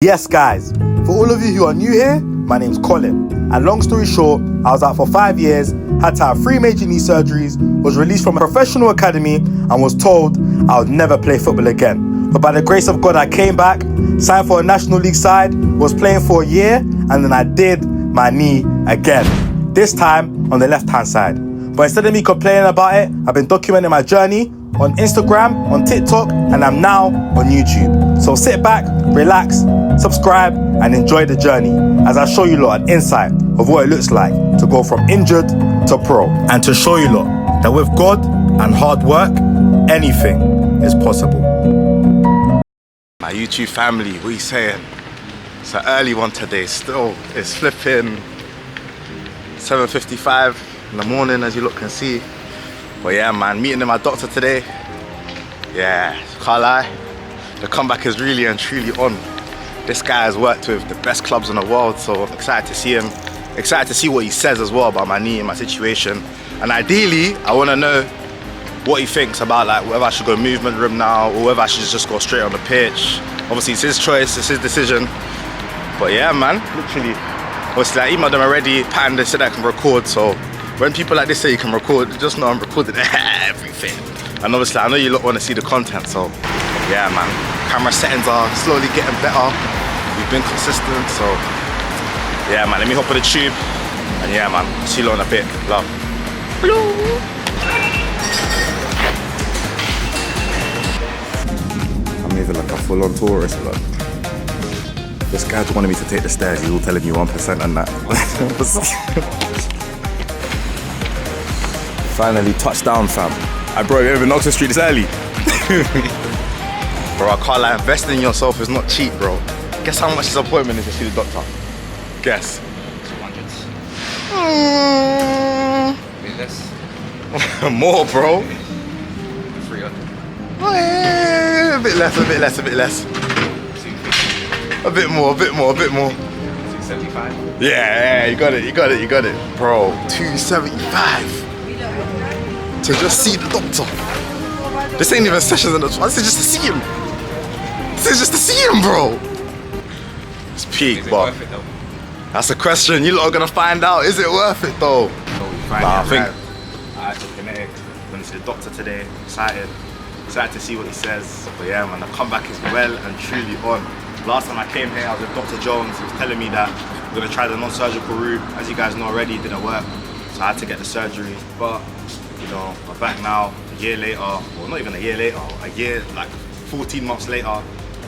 Yes guys, for all of you who are new here, my name's Colin, and long story short, I was out for 5 years, had to have 3 major knee surgeries, was released from a professional academy and was told I would never play football again. But by the grace of God I came back, signed for a National League side, was playing for a year, and then I did my knee again. This time on the left hand side. But instead of me complaining about it, I've been documenting my journey on Instagram, on TikTok, and I'm now on YouTube. So sit back, relax, subscribe, and enjoy the journey as I show you lot an insight of what it looks like to go from injured to pro. And to show you lot that with God and hard work, anything is possible. My YouTube family, what are you saying? It's an early one today still. It's flipping 7:55 in the morning, as you lot can see. But yeah man, meeting my doctor today. Yeah, can't lie, the comeback is really and truly on. This guy has worked with the best clubs in the world, so I'm excited to see him. Excited to see what he says as well about my knee and my situation. And ideally, I want to know what he thinks about like whether I should go movement room now or whether I should just go straight on the pitch. Obviously it's his choice, it's his decision. But yeah man, literally. Obviously I emailed them already, pattern they said I can record, so when people like this say you can record, just know I'm recording everything. And obviously I know you lot want to see the content, so yeah man. Camera settings are slowly getting better. We've been consistent, so yeah man, let me hop on the tube. And yeah man, see you lot in a bit. Love. I'm moving like a full-on tourist, look. This guy's wanted me to take the stairs, he's all telling you 1% and that. Finally touchdown fam. Bro, you even Oxford Street this early. Bro, I can't lie, investing in yourself is not cheap, bro. Guess how much his appointment is to see the doctor? Guess. 200. Maybe less. More, bro. 300. A bit less, a bit less, a bit less. A bit more, a bit more, a bit more. 275. Yeah, you got it, you got it, you got it. Bro, 275. To just see the doctor. This ain't even sessions in the this is just to see him. This is just to see him, bro. It's peak, but that's a question. You lot are gonna find out. Is it worth it though? Nah, I think I took kinetic. Gonna see the doctor today. Excited to see what he says. But yeah, man, the comeback is well and truly on. Last time I came here, I was with Dr. Jones. He was telling me that we're gonna try the non-surgical route. As you guys know already, it didn't work, so I had to get the surgery. But you know, we're back now, a year later, well not even a year later, a year, like 14 months later,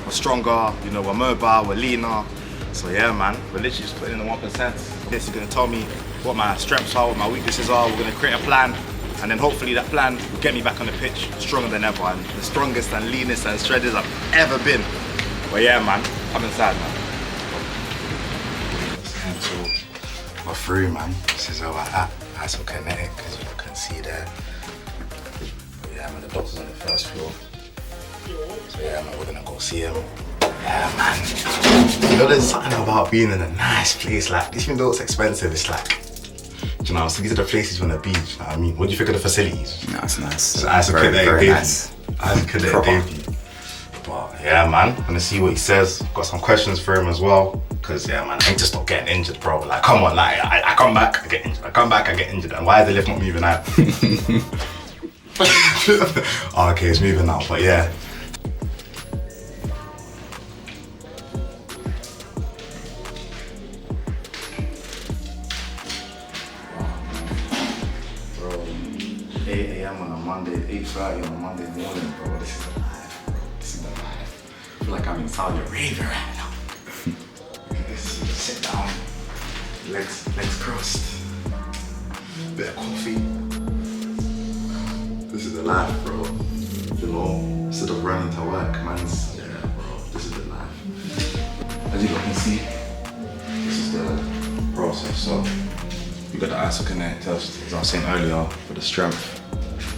we're stronger, you know, we're mobile, we're leaner. So yeah man, we're literally just putting in the 1%. This is gonna tell me what my strengths are, what my weaknesses are. We're gonna create a plan, and then hopefully that plan will get me back on the pitch stronger than ever, and the strongest and leanest and shredded I've ever been. But yeah man, come inside man. So we're through man, this is our app, isokinetic, as you can see there. But yeah man, the doctor's on the first floor. So yeah man, we're gonna go see him. Yeah man, you know there's something about being in a nice place like this, even though it's expensive, it's like, you know, I was thinking of the places on the beach, you know what I mean? What do you think of the facilities? No, it's nice. It's isokinetic baby. Nice. Isokinetic baby. But yeah man, I'm gonna see what he says. Got some questions for him as well. Cause yeah man, I need to stop getting injured, bro. Like come on, like I come back, I get injured. I come back, I get injured. And why is the lift not moving out? Oh, okay, it's moving now, but yeah. Bro, 8 AM on a Monday, 8:30 on a Monday morning, bro. This is the life, bro. This is the life. I feel like I'm in Saudi Arabia right now. Look at this, sit down, legs crossed, bit of coffee. This is the life, bro. You know, instead of running to work, man's, yeah, bro, this is the life. As you can see, this is the process. So, you got the isokinetic test, as I was saying earlier, for the strength.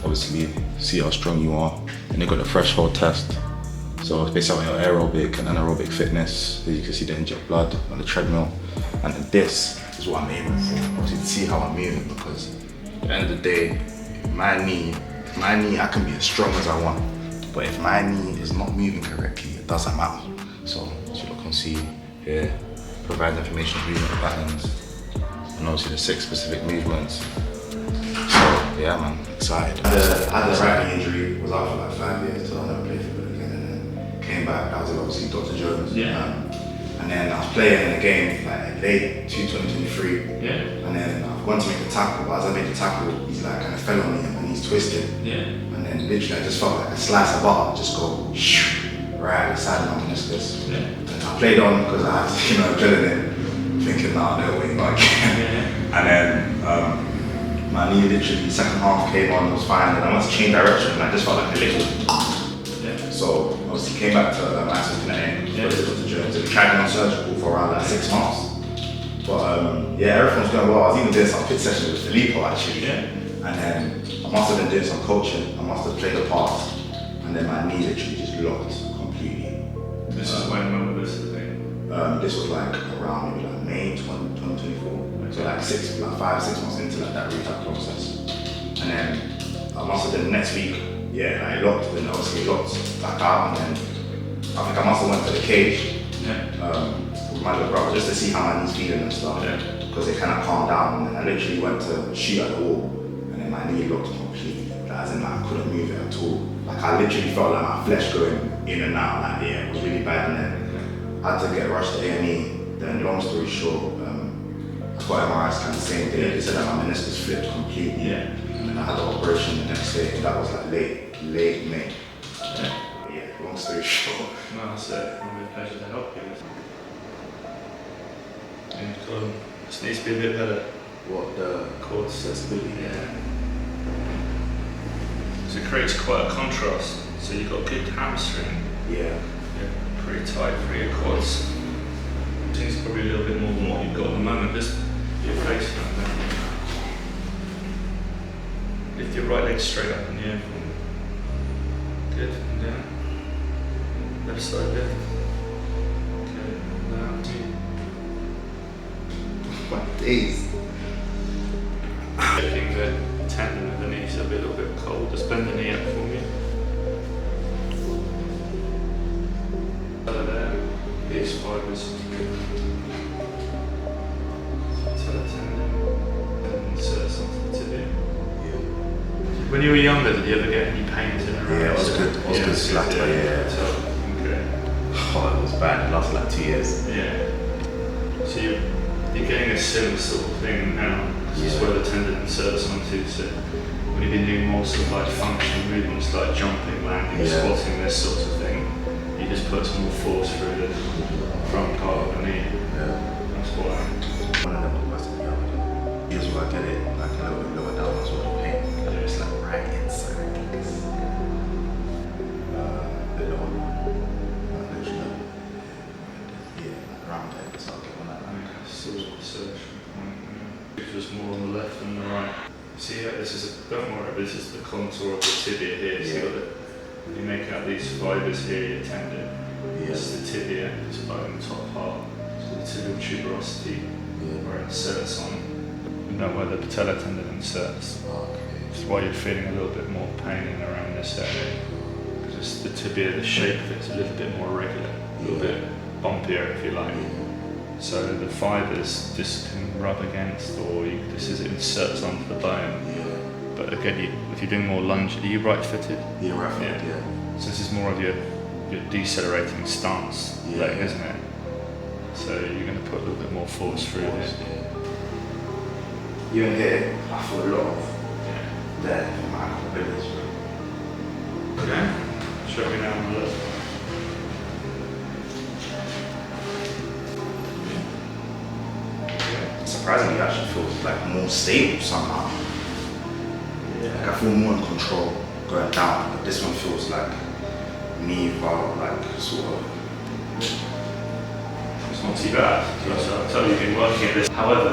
Obviously, see how strong you are. And you got the threshold test. So it's basically your aerobic and anaerobic fitness. As you can see the inject blood on the treadmill. And this is what I'm aiming for. Obviously to see how I'm moving, because at the end of the day, my knee, I can be as strong as I want. But if my knee is not moving correctly, it doesn't matter. So as you can can see here, provides information of movement patterns, and obviously the 6 specific movements. So yeah, man, excited. I had a right knee injury, was out for like 5 years, so I never played football again, and then came back. That was obviously Dr. Jones. And then I was playing in a game like late 2023. And then I went to make a tackle, but as I made the tackle, he's like kind of fell on me and he's twisted. And then literally I just felt like a slice of butter just go right at the side of my meniscus. And I played on because I had, adrenaline, thinking, nah, no way, not again. And then my knee literally, second half came on, it was fine, and I must change direction, and I just felt like a little. So obviously came back to my assistant at Dr. Jones, and tried non-surgical for around like 6 months. But everything was going well. I was even doing some fit sessions with Filippo actually. And then I must have been doing some coaching, I must have played a part, and then my knee literally just locked completely. This is when was this thing? This was like around maybe like May 2024. So like 5-6 months into like that rehab process. And then I must have been next week, I locked, and obviously locked back out, and then I think I must have went to the cage with my little brother just to see how my knee's feeling and stuff. Because it kind of calmed down, and then I literally went to shoot at the wall, and then my knee locked completely. Like, as in like I couldn't move it at all. Like I literally felt like my flesh going in and out, like it was really bad, and then I had to get rushed to A&E. Then long story short, I got MRI scan the same day. They said that my meniscus flipped completely. And then I had the operation the next day, and that was like late May. Long story short. No, it's a pleasure to help you. This needs to be a bit better. What, the Core accessibility? So it creates quite a contrast. So you've got good hamstring. Pretty tight for your quads. I think it's probably a little bit more than what you've got at the moment. Just your face like that. Lift your right leg straight up in the air. Good, and down. Left side lift. Okay, down. My days. Checking the tendon of the knee, so a little bit cold. Just bend the knee up for me. There, these fibers. When you were younger, did you ever get any pains in the around? It was good. It was good slack, Okay. Oh, it was bad. It lasted like 2 years. So you're getting a similar sort of thing now. This is where the tendon inserts onto. So when you've been doing more sort of like functional movements like jumping, landing, squatting, this sort of thing, you just put some more force through the front part of the knee. That's why. One of them was the other. Here's where I get it, like a little bit lower down, that's what the pain. It's like right inside. The lower one. Around there, so I'll get one like that. Sort of insertion point. It was more on the left than the right. See, this is don't worry, this is the contour of the tibia here. So you make out these fibers here, your tendon. This is the tibia, this bone top part. So the tibial tuberosity, where it inserts on. You know where the patella tendon inserts. That's why you're feeling a little bit more pain in around this area. Because the tibia, the shape of it's a little bit more irregular, a little bit bumpier if you like. So the fibers just can rub against, or this is it inserts onto the bone. But again, if you're doing more lunge, are you right-footed? Right-footed, So this is more of your decelerating stance leg, isn't it? So you're going to put a little bit more force through it. Even here, I feel a lot of there in my abilities. Okay, show me now on the left. Surprisingly, it actually feels like more stable somehow. Like I feel more in control going down, but this one feels like me, like sort of. It's not too bad. I'll tell you, you've been working at this. However,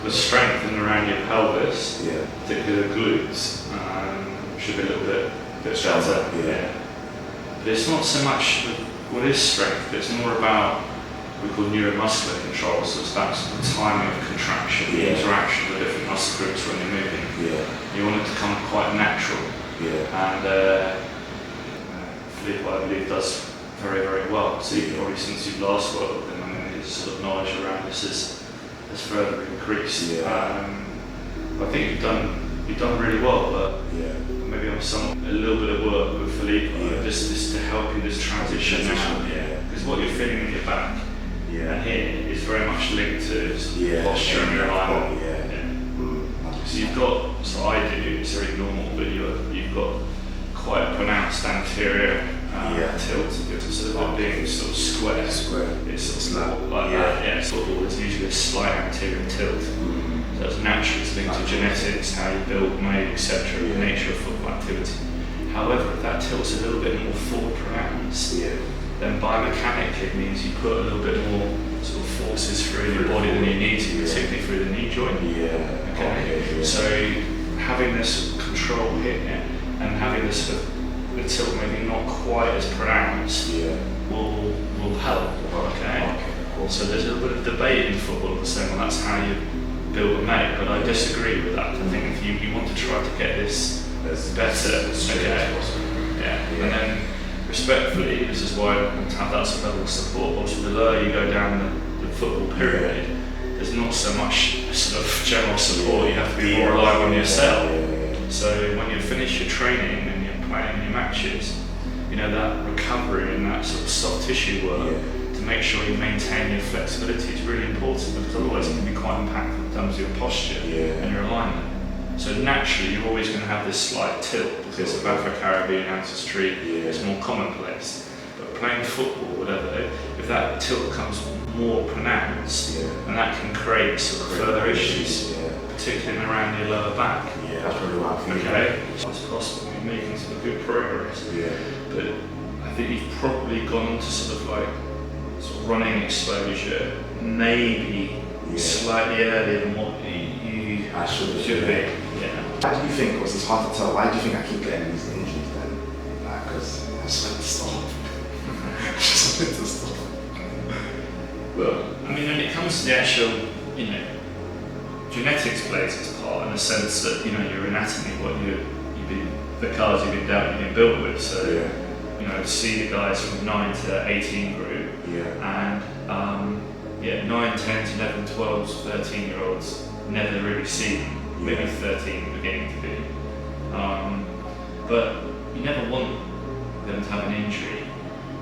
the strength in around your pelvis, particularly the glutes, should be a little bit better. But it's not so much what is strength, but it's more about what we call neuromuscular control. So it's about the timing of contraction, the interaction with different muscle groups when you're moving. You want it to come quite natural. And Filippo, I believe, does very, very well. So even probably since you've last worked with him, I mean, his sort of knowledge around this has further increased. I think you've done really well, but maybe I'm a little bit of work with Filippo, just to help you this transition now. Because what you're feeling in your back and here is very much linked to posture and your alignment. So you've got, so I do, it's very normal, but you've got quite a pronounced anterior tilt. Instead of it being sort of square, it's sort of like that. Yeah, football is usually a slight anterior tilt. So it's naturally linked to genetics, how you build, made, etc., the nature of football activity. However, if that tilt's a little bit more forward pronounced, then biomechanically it means you put a little bit more sort of forces through your body than you need to, particularly through the knee joint. Okay. So having this control here and having this sort of the tilt maybe not quite as pronounced will help. Okay. So there's a little bit of debate in football of saying, well, that's how you build a make, but I disagree with that. I think if you want to try to get this better, and then respectfully, this is why I want to have that sort of level of support. Obviously, the lower you go down the football pyramid, there's not so much sort of general support. You have to be more reliant on yourself. So when you finish your training and you're playing your matches, you know, that recovery and that sort of soft tissue work to make sure you maintain your flexibility is really important, because otherwise it can be quite impactful in terms of your posture and your alignment. So naturally you're always going to have this slight tilt because of Afro-Caribbean ancestry, it's more commonplace. But playing football, whatever, if that tilt becomes more pronounced, and that can create sort of further issues, particularly around your lower back. That's really what I think. Okay, it's possible you're making some good progress. But I think you've probably gone to sort of running exposure, maybe slightly earlier than what you should be. Why do you think, because it's hard to tell, why do you think I keep getting these injuries then? Because I just want to stop. Well, I mean, when it comes to the actual, genetics plays its part in the sense that, your anatomy, what the cards you've been dealt, you've been built with. So, see the guys from 9 to 18 group, and 9, 10, 11, 12, 13-year-olds never really see them. Maybe 13 beginning to be. But you never want them to have an injury.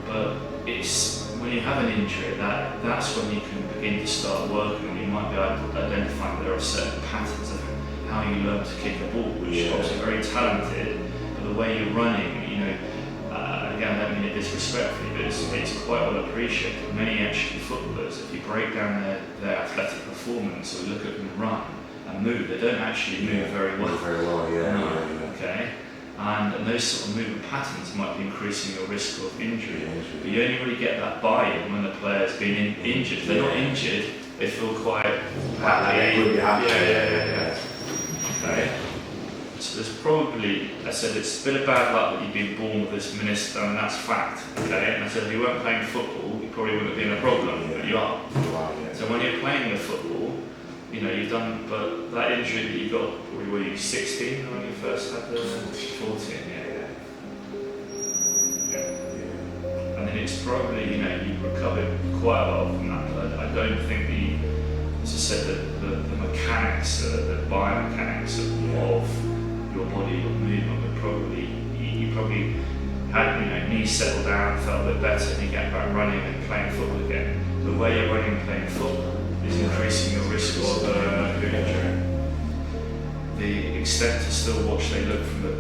But it's when you have an injury that's when you can begin to start working, and you might be able to identify that there are certain patterns of how you learn to kick a ball, which is obviously very talented, but the way you're running, again, I don't mean it disrespectfully, but it's quite well appreciated. Many actually footballers, if you break down their athletic performance or look at them run and move, they don't actually move very well. Okay, and those sort of movement patterns might be increasing your risk of injury. But you only really get that buy-in when the player's been injured. If they're not injured, they feel quite happy. Okay. So there's probably, I said, it's a bit of bad luck that you've been born with this meniscus, and that's fact. Okay, and I said if you weren't playing football, you probably wouldn't have been a problem, but you are. So when you're playing the football, you've done, but that injury that you got, probably were you 16 when you first had the 14? And then it's probably, you've recovered quite a lot from that, but I don't think as I said, the mechanics, the biomechanics of your body, your movement would probably, you probably had, knees settle down, felt a bit better, and you get back running and playing football again. The way you're running and playing football is increasing your risk of injury. The extent to still watch they look from the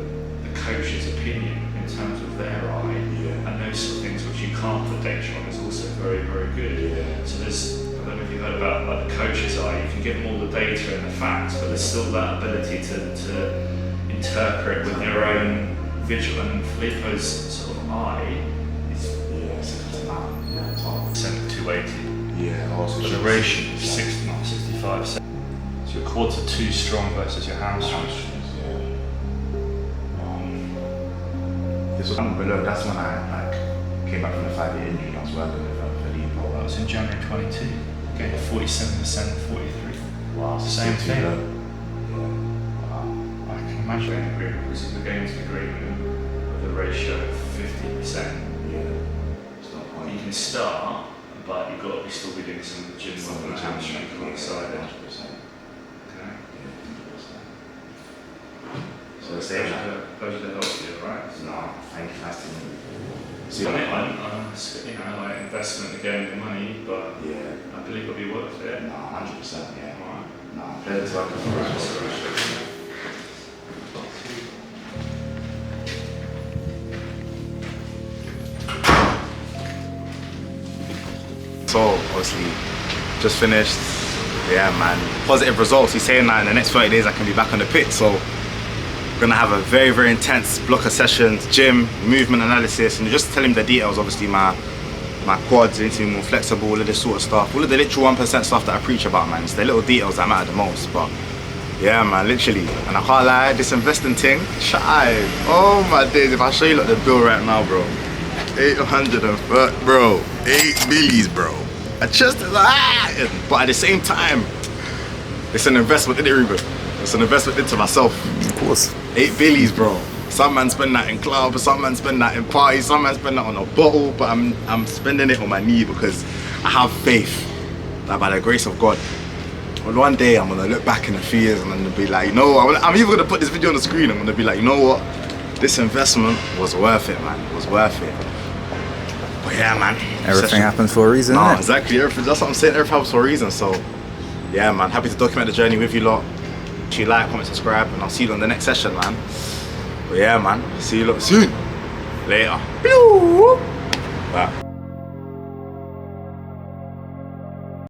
coach's opinion in terms of their eye and those sort of things which you can't put data on is also very, very good. So there's, I don't know if you've heard about the coach's eye, you can give them all the data and the facts, but there's still that ability to interpret with your own visual, and Filippo's sort of eye is 280. Also but the ratio is 60, not 65. So your quads are too strong versus your hamstrings. This was below. That's when I came back from the 5-year injury. I was working with Filippo. That was in January 22. Gained 47%, 43. Wow, same thing. Wow. I can imagine an agreement because the game's an agreement with a ratio of 50%. start, but you've got to still be doing some gym work and hamstring alongside it. 100%. Okay. So the same. Pleasure to help you, right? No, thank you, nice to meet you. I mean, I'm like investment again in money, but Yeah. I believe it'll be worth it. No, 100%, yeah. Alright. No, pleasure to welcome you. So obviously, just finished. Yeah, man. Positive results. He's saying that in the next 30 days I can be back on the pit. So we're gonna have a very, very intense block of sessions, gym, movement analysis, and just tell him the details. Obviously, my quads need to be more flexible, all of this sort of stuff, all of the literal 1% stuff that I preach about, man. It's the little details that matter the most. But yeah, man, literally. And I can't lie, this investing thing, shy. Oh my days! If I show you like the bill right now, bro, 800 and bro, 8 millies, bro. I just but at the same time, it's an investment in it, Ruben. It's an investment into myself. Of course. 8 billies, bro. Some man spend that in club, some man spend that in parties, some man spend that on a bottle, but I'm spending it on my knee because I have faith that by the grace of God, one day I'm gonna look back in a few years and I'm gonna be like, you know, I'm even gonna put this video on the screen. I'm gonna be like, you know what? This investment was worth it, man. It was worth it. But yeah, man. Everything happens for a reason, No, innit? exactly. Everything, that's what I'm saying. Everything happens for a reason. So, yeah, man. Happy to document the journey with you lot. If you like, comment, subscribe, and I'll see you on the next session, man. But yeah, man. See you lot soon. Later. Bye.